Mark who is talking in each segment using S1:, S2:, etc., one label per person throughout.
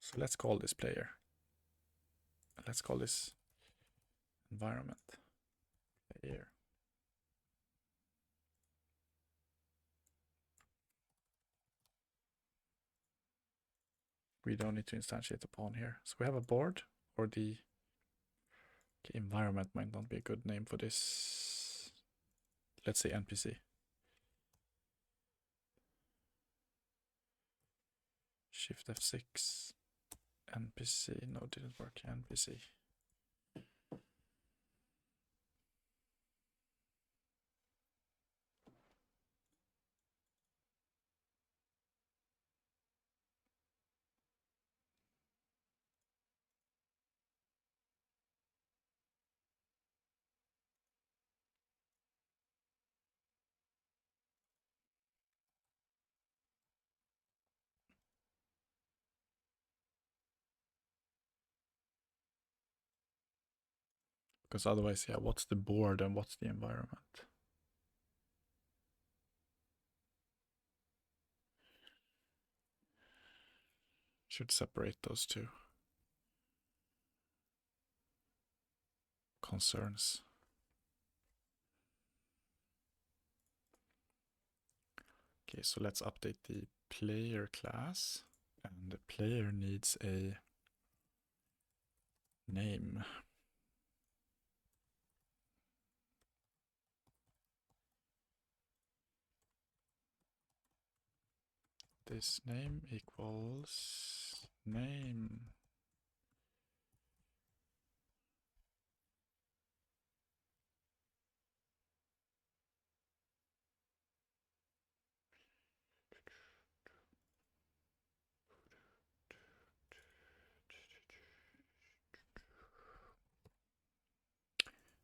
S1: So let's call this player. Let's call this environment player. We don't need to instantiate a pawn here. So we have a board, or the environment might not be a good name for this. Let's say NPC. Shift F6. NPC. No, didn't work. NPC. Because otherwise, yeah, what's the board and what's the environment? Should separate those two concerns. Okay, so let's update the player class, and the player needs a name. This name equals name.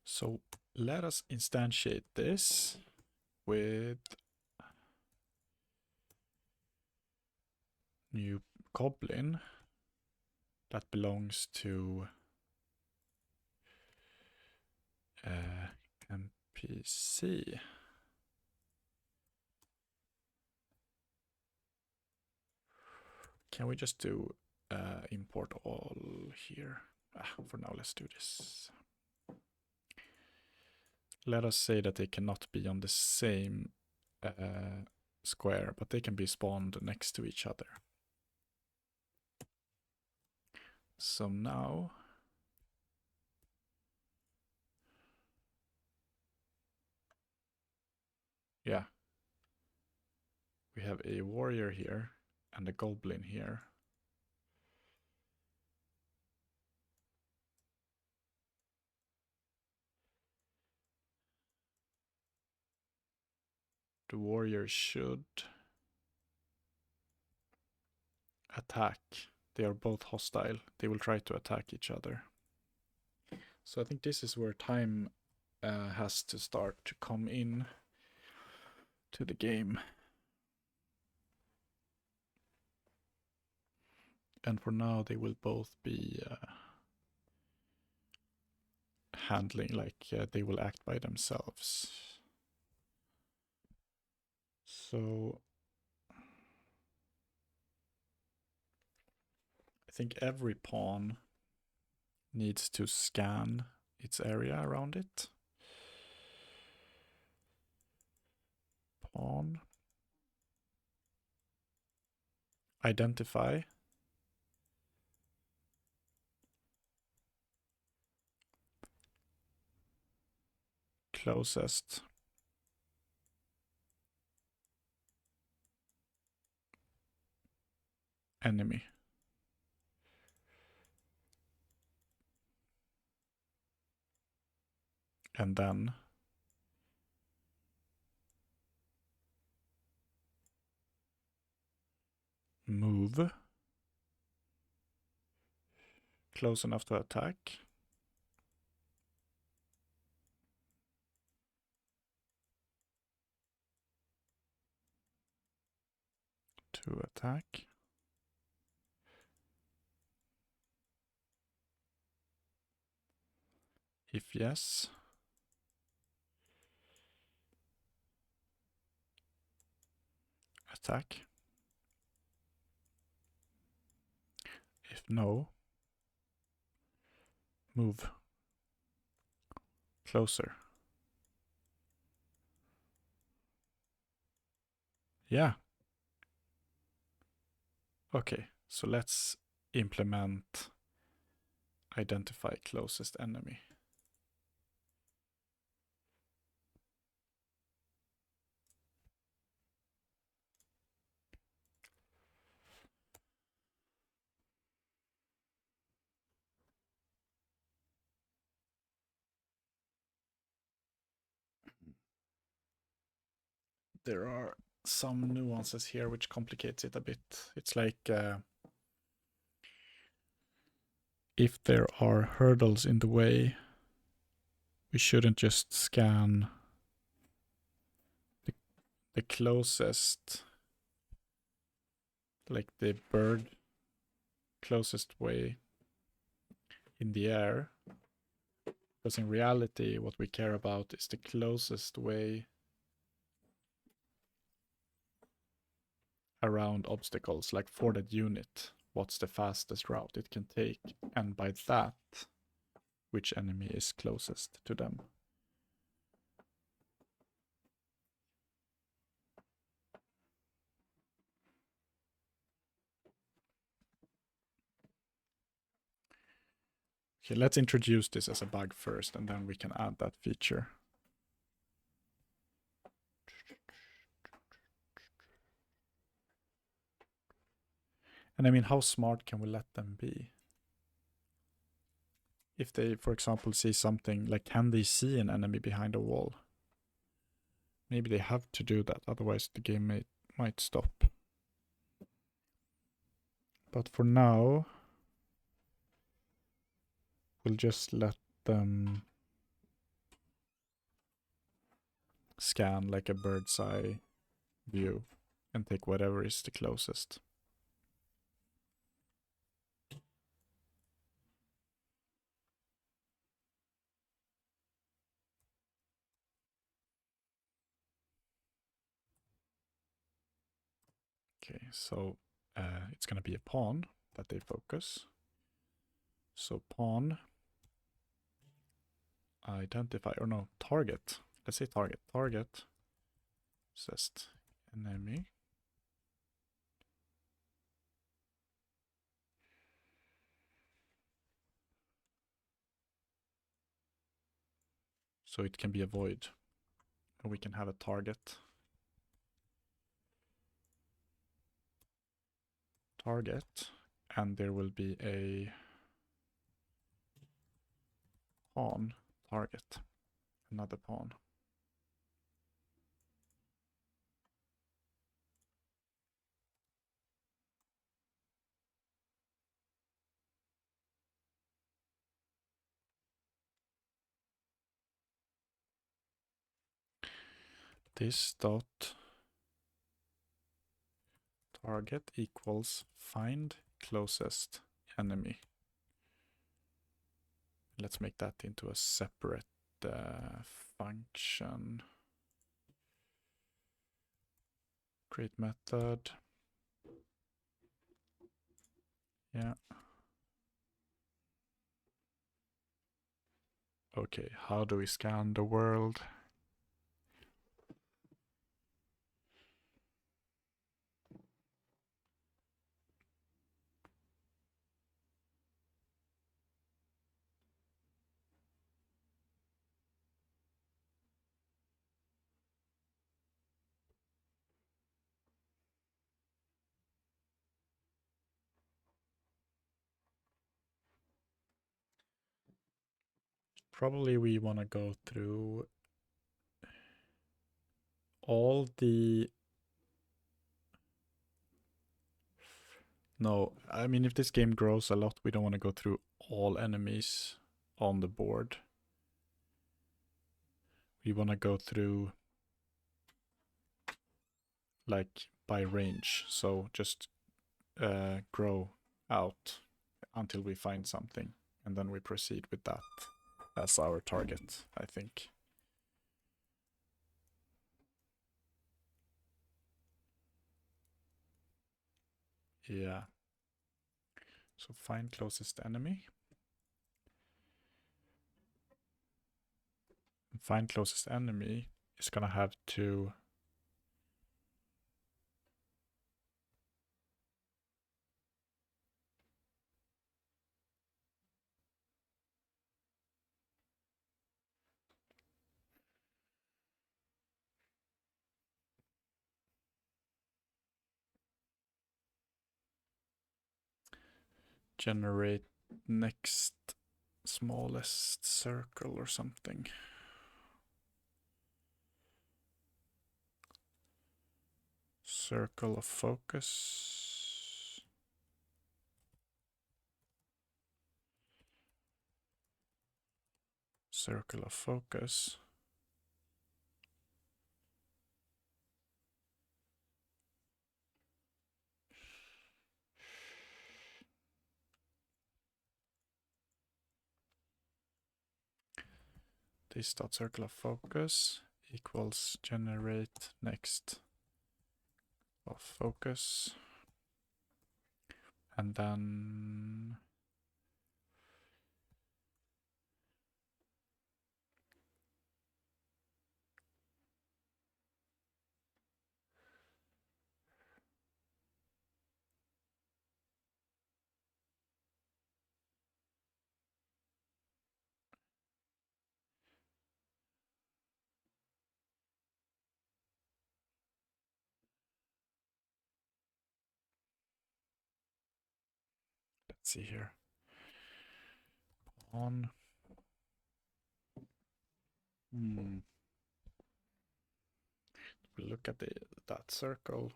S1: So let us instantiate this with new goblin that belongs to NPC. Can we just do import all here? For now, let's do this. Let us say that they cannot be on the same square, but they can be spawned next to each other. So now yeah, we have a warrior here and a goblin here. The warrior should attack. They are both hostile. They will try to attack each other. So I think this is where time has to start to come in to the game. And for now, they will both be handling, like they will act by themselves. So I think every pawn needs to scan its area around it. Pawn. Identify. Closest. Enemy. And then move close enough to attack. To attack. If yes, attack. If no, move closer. Yeah. Okay, so let's implement identify closest enemy. There are some nuances here which complicates it a bit. It's like if there are hurdles in the way, we shouldn't just scan the closest, like the bird closest way in the air. Because in reality, what we care about is the closest way around obstacles, like for that unit, what's the fastest route it can take, and by that, which enemy is closest to them. Okay, let's introduce this as a bug first, and then we can add that feature. And I mean, how smart can we let them be? If they, for example, see something, like can they see an enemy behind a wall? Maybe they have to do that, otherwise the game might stop. But for now, we'll just let them scan like a bird's eye view and take whatever is the closest. Okay, so it's going to be a pawn that they focus. So pawn identify, or no, target. Let's say target. Target possessed enemy. So it can be a void. And we can have a target. Target. And there will be a pawn target. Another pawn. This dot target equals find closest enemy. Let's make that into a separate function. Create method. Yeah. Okay, how do we scan the world? Probably we want to go through all the... No, I mean, if this game grows a lot, we don't want to go through all enemies on the board. We want to go through like by range. So just grow out until we find something. And then we proceed with that as our target, I think. Yeah. So find closest enemy. And find closest enemy is gonna have to generate next smallest circle or something. Circle of focus. Circle of focus. This dot circle of focus equals generate next of focus. And then let's see here. On. We look at that circle.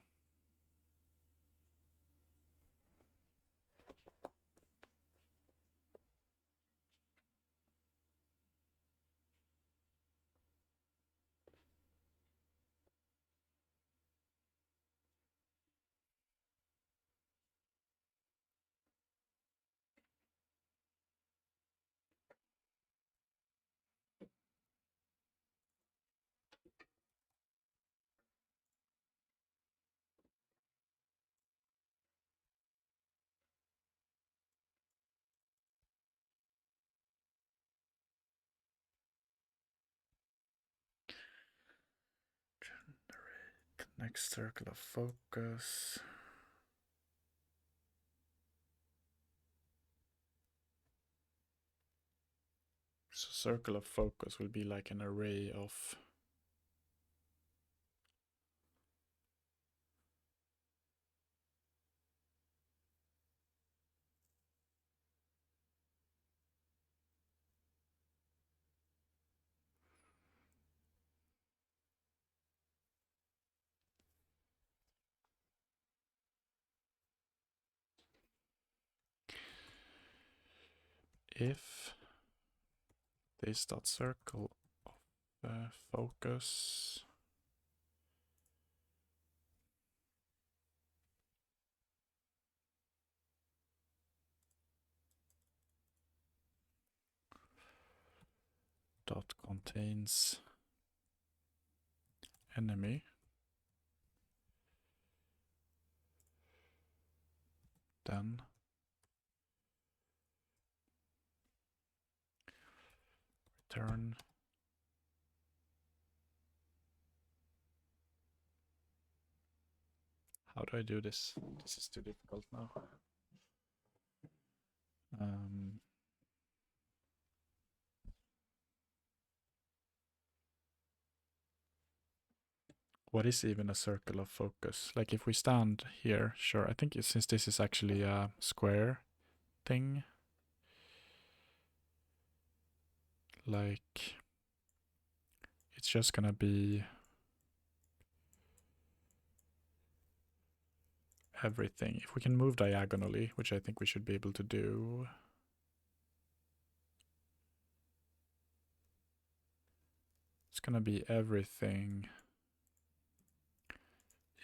S1: Generate next circle of focus. So circle of focus will be like an array of if this dot circle of focus dot contains enemy, then return how do I do this? This is too difficult now. What is even a circle of focus? Like if we stand here, sure, I think since this is actually a square thing, like it's just gonna be everything. If we can move diagonally, which I think we should be able to do, it's gonna be everything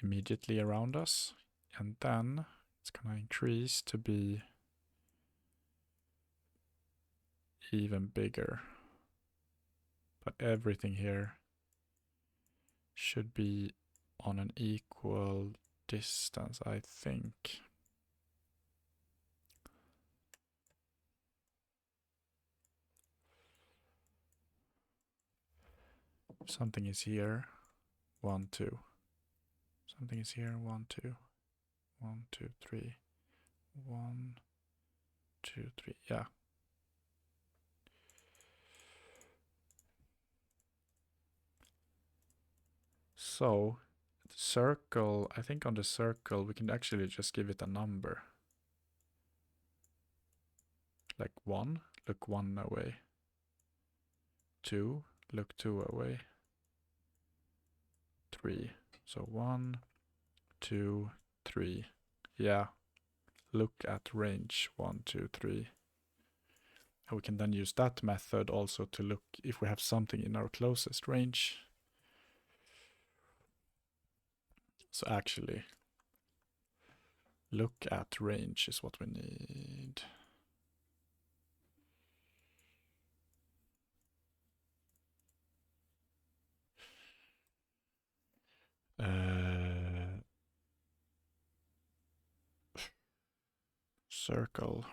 S1: immediately around us, and then it's gonna increase to be even bigger. But everything here should be on an equal distance, I think. Something is here, 1, 2. Something is here, 1, 2. 1, 2, 3. 1, 2, 3. Yeah. So, the circle, I think on the circle we can actually just give it a number. Like 1, look 1 away. 2, look 2 away. 3. So 1, 2, 3. Yeah. Look at range 1, 2, 3. And we can then use that method also to look if we have something in our closest range. So actually, look at range is what we need. Circle.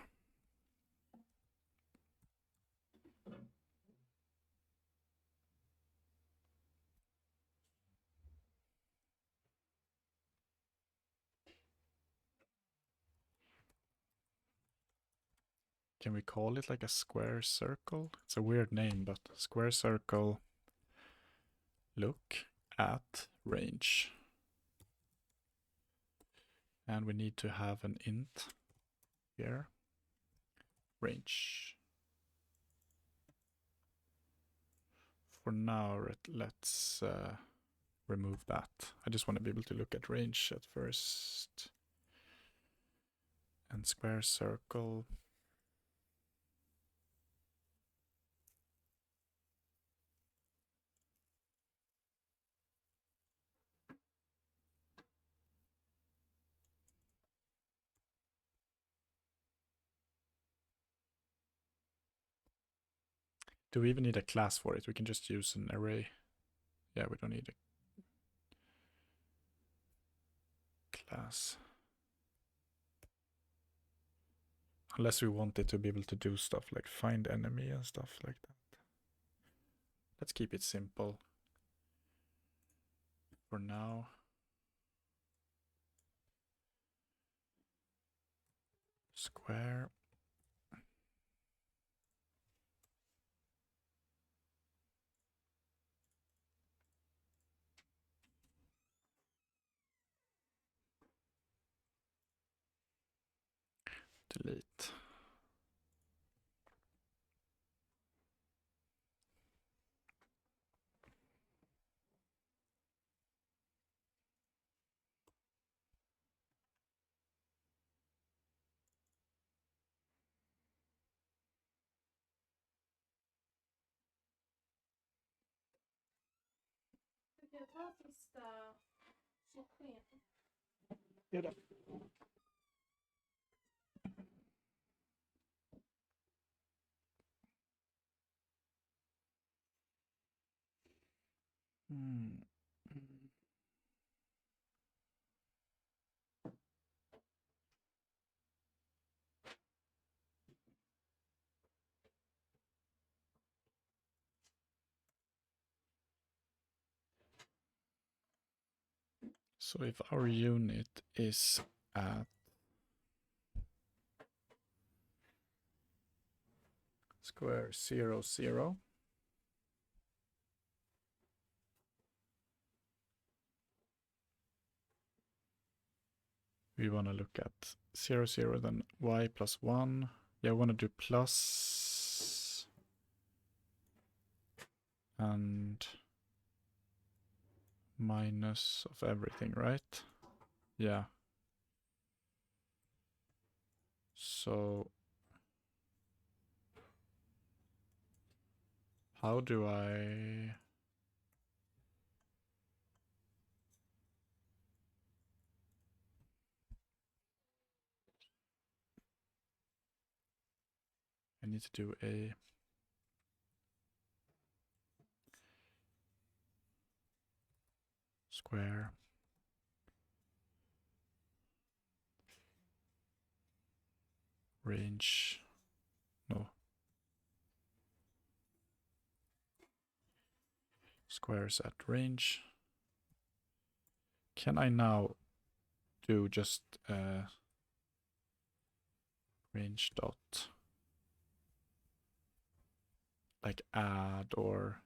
S1: Can we call it like a square circle? It's a weird name, but square circle. Look at range. And we need to have an int here. Range. For now, let's remove that. I just want to be able to look at range at first. And square circle. Do we even need a class for it? We can just use an array. Yeah, we don't need a class. Unless we want it to be able to do stuff like find enemy and stuff like that. Let's keep it simple for now. Square. Delete. So if our unit is at square 0, 0, we want to look at 0, 0, then y plus 1. Yeah, we want to do plus and minus of everything, right? Yeah. So how do I need to do a square range. No. Squares at range. Can I now do just range dot like add or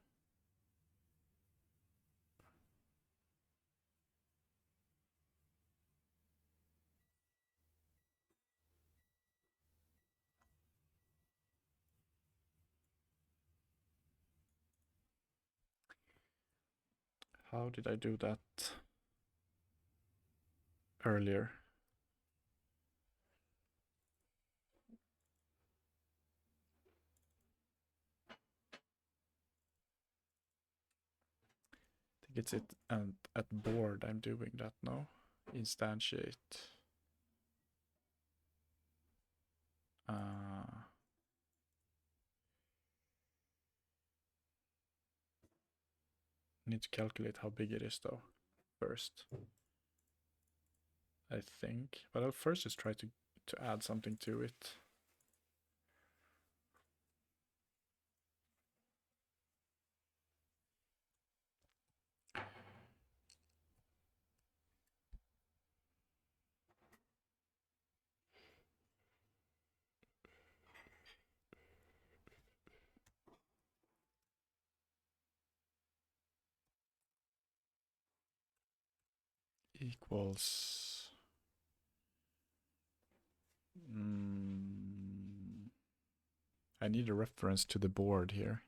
S1: how did I do that earlier? I think it's it and at board I'm doing that now. Instantiate. Need to calculate how big it is though first. I think. But I'll first just try to add something to it. Equals I need a reference to the board here.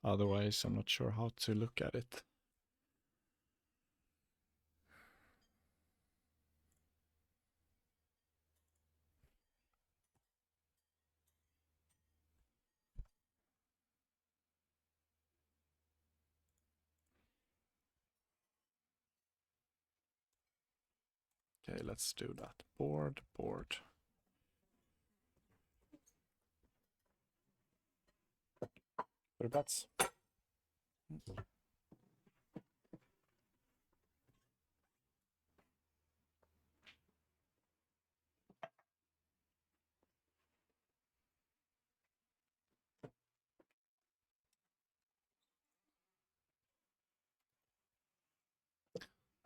S1: Otherwise, I'm not sure how to look at it. Okay, let's do that. Board. Whereabouts?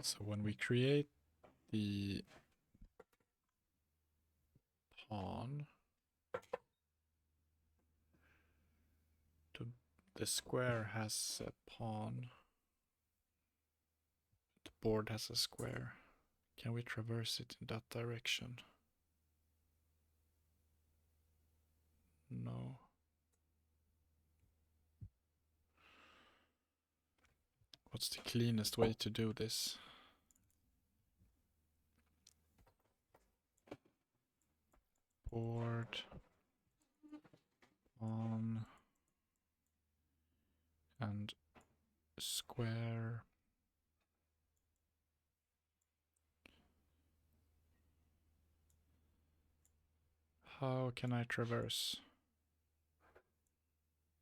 S1: So when we create the pawn, the square has a pawn. The board has a square. Can we traverse it in that direction? No. What's the cleanest way to do this? Board on and square. How can I traverse?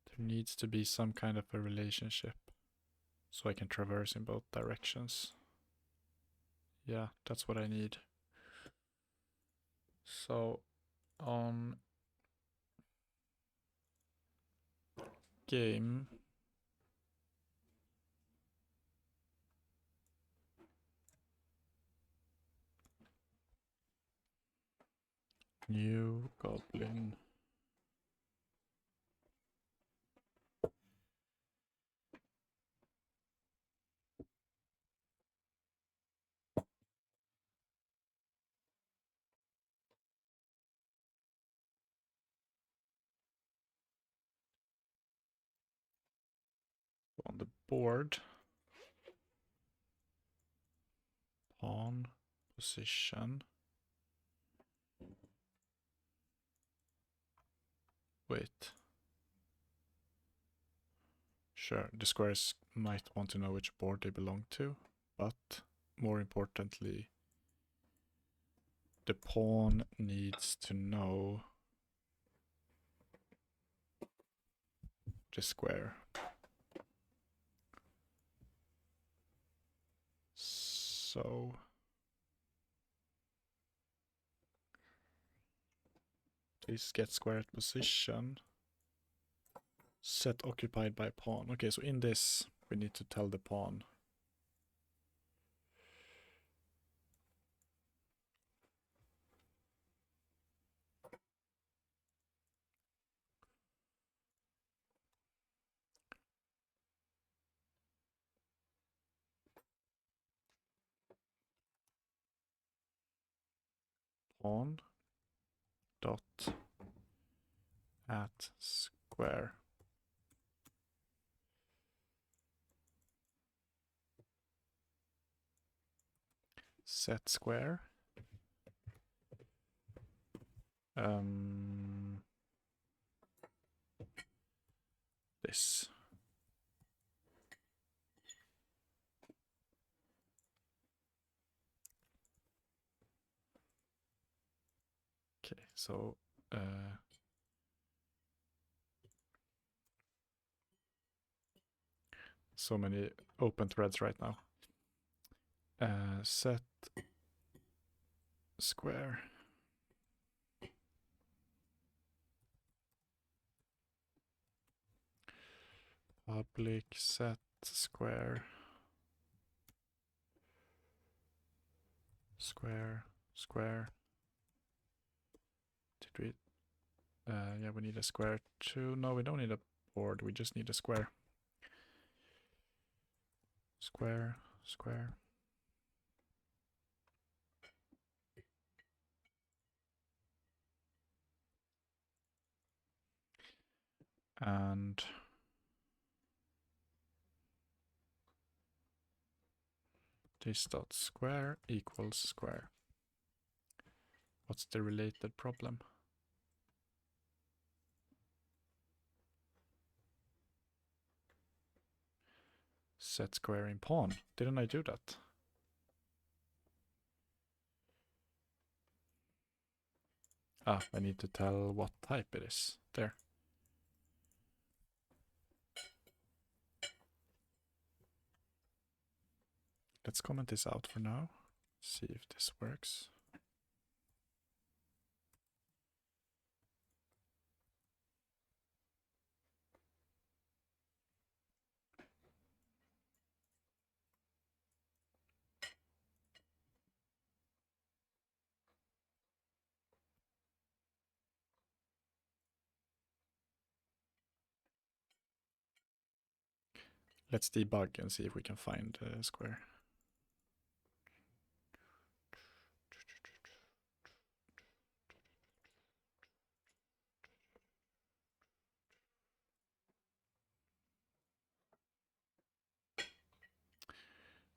S1: There needs to be some kind of a relationship so I can traverse in both directions. Yeah, that's what I need. So on game, new goblin. On the board, pawn position. Wait. Sure, the squares might want to know which board they belong to, but more importantly, the pawn needs to know the square. So this get square at position. Set occupied by pawn. Okay, so in this we need to tell the pawn. Pawn dot at square. Set square. This. Okay, so so many open threads right now. Set square. Public set square. Square. Square. Did we? Yeah, we need a square too. No, we don't need a board. We just need a square. Square. Square. And this dot square equals square. What's the related problem? Set square in pawn. Didn't I do that? Ah, I need to tell what type it is. There. Let's comment this out for now. See if this works. Let's debug and see if we can find a square.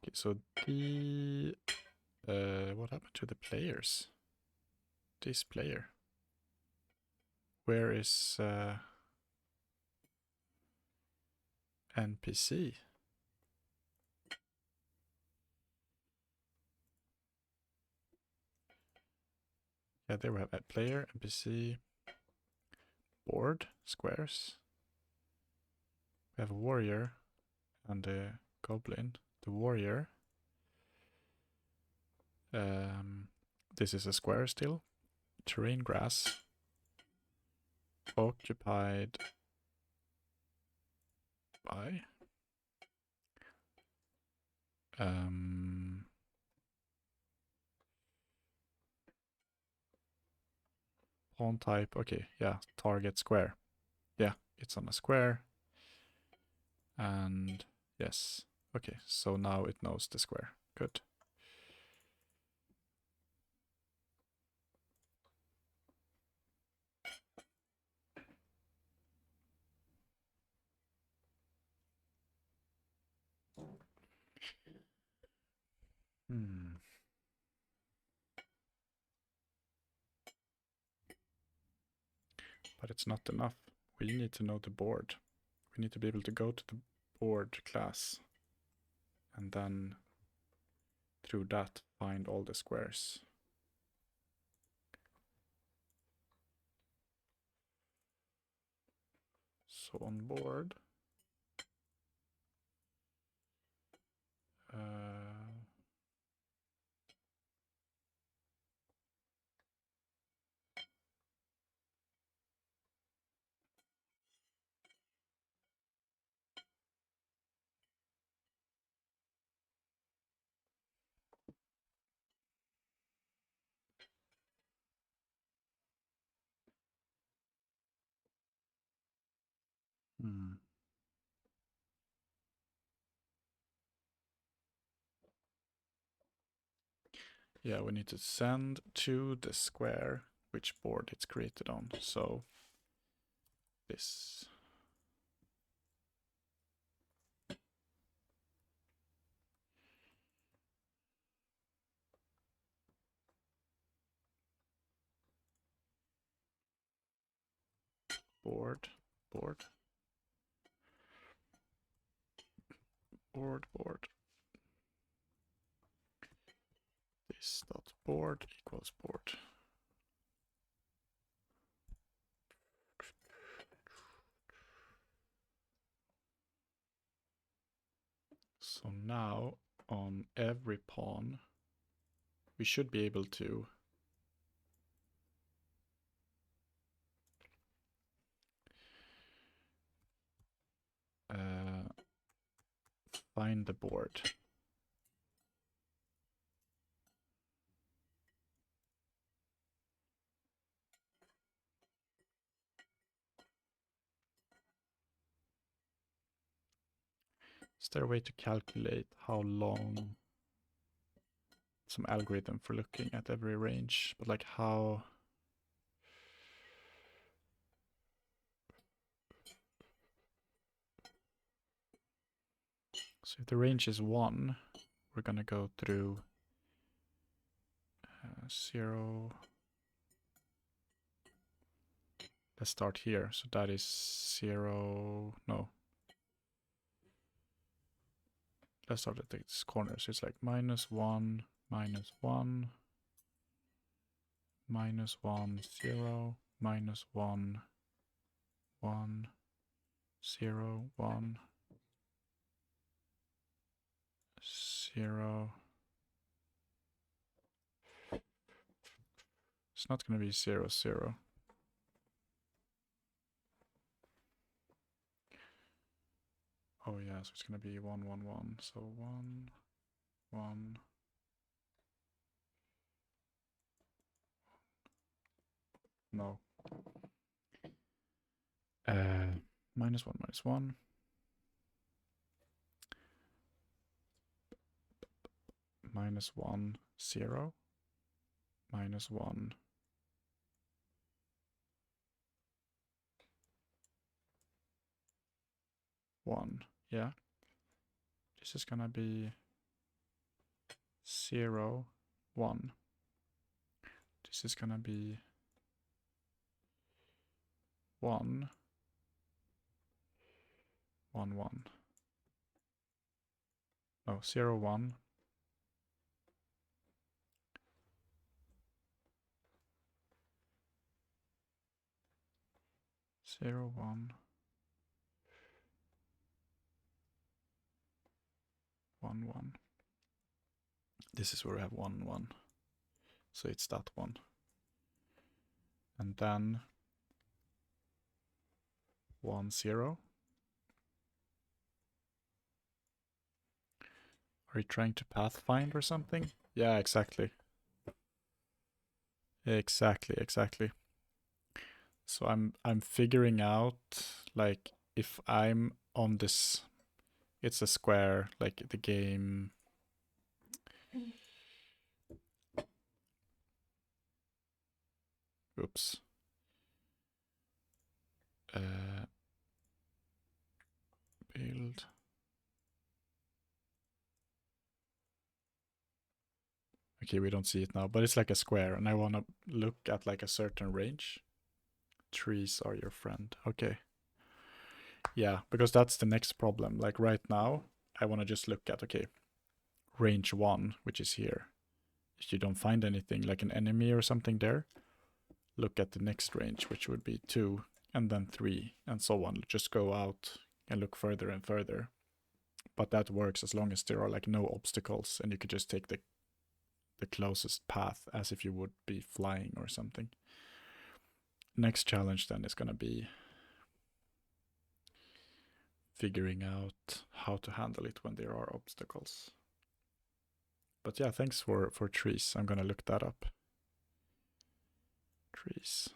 S1: Okay, so the what happened to the players? This player. Where is NPC? Yeah, there we have a player, NPC, board, squares. We have a warrior and a goblin. The warrior. This is a square still. Terrain grass. Occupied by pawn type. Okay, yeah, target square. Yeah, it's on a square. And yes, okay, so now it knows the square. Good. But it's not enough. We need to know the board. We need to be able to go to the board class and then through that find all the squares. So on board, Hmm. Yeah, we need to send to the square which board it's created on. So this. Board, board, board, board. This dot board equals board. So now on every pawn, we should be able to find the board. Is there a way to calculate how long some algorithm for looking at every range, but like how? So if the range is 1, we're going to go through 0. Let's start here. So that is 0. No. Let's start at this corner. So it's like -1, -1, -1, 0, -1, 1, 0, 1, 0. It's not going to be 0, 0. Oh yeah, so it's going to be 1, 1, 1. So 1, 1. No. -1, -1. -1, 0. -1. 1. Yeah. This is going to be 0, 1. This is going to be 1, 1, 1. No, 0, 1. 0, 1. 1, 1. This is where we have 1, 1. So it's that one. And then 1, 0. Are you trying to pathfind or something? Yeah, exactly. Exactly. So I'm figuring out, like, if I'm on this, it's a square, like the game. Oops. Build. Okay, we don't see it now, but it's like a square, and I want to look at like a certain range. Trees are your friend. Okay. Yeah, because that's the next problem. Like right now, I want to just look at, okay, range 1, which is here. If you don't find anything like an enemy or something there, look at the next range, which would be 2, and then 3, and so on. Just go out and look further and further. But that works as long as there are like no obstacles, and you could just take the closest path as if you would be flying or something. Next challenge then is going to be figuring out how to handle it when there are obstacles. But yeah, thanks for trees. I'm going to look that up. Trees.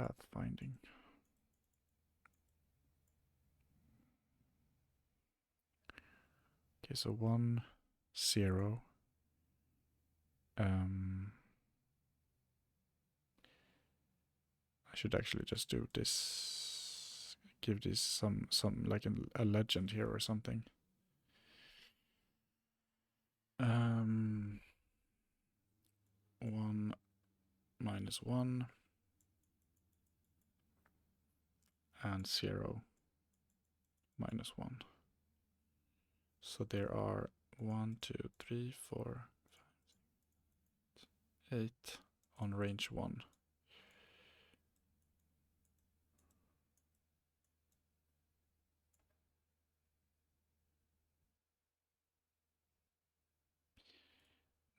S1: pathfinding. Okay, so 1, 0. I should actually just do this. Give this some like a legend here or something. 1 minus 1 and 0 minus 1. So there are 1, 2, 3, 4, 5, 6, 8 on range 1.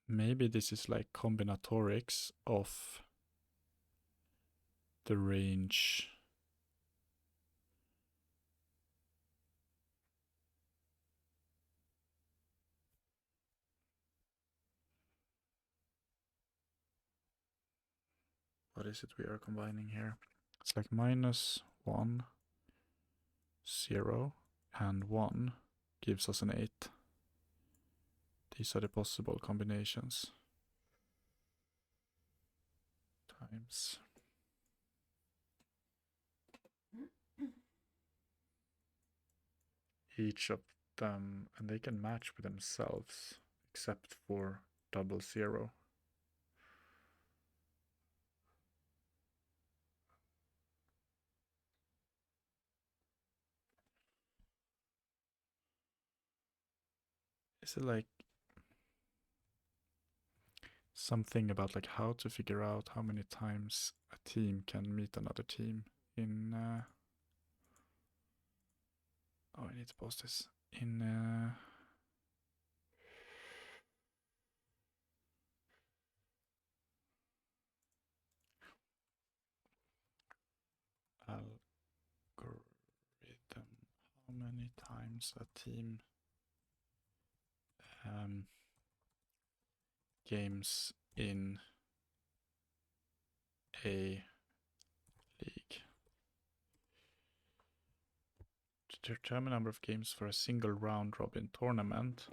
S1: Maybe this is like combinatorics of the range. What is it we are combining here? It's like minus 1, 0, and 1 gives us an 8. These are the possible combinations. Times. Each of them, and they can match with themselves, except for double 0. Is it like something about like how to figure out how many times a team can meet another team in oh, I need to pause this. In algorithm, how many times a team games in a league. To determine number of games for a single round robin tournament,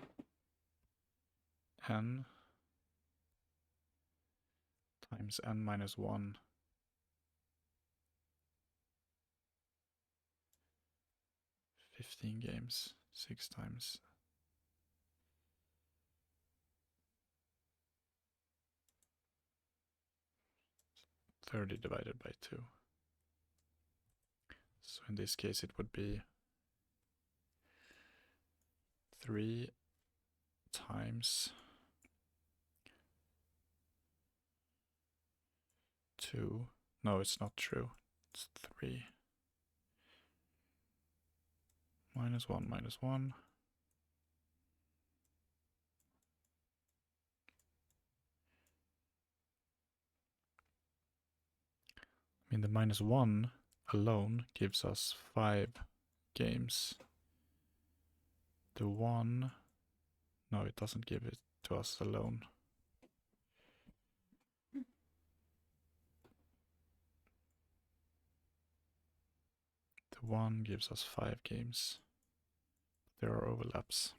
S1: n times n minus 1 15 games, 6 times 30 divided by 2. So in this case it would be 3 times 2. No, it's not true. It's 3 minus 1 minus 1. I mean, the minus 1 alone gives us 5 games. The 1, no, it doesn't give it to us alone. The 1 gives us 5 games. There are overlaps.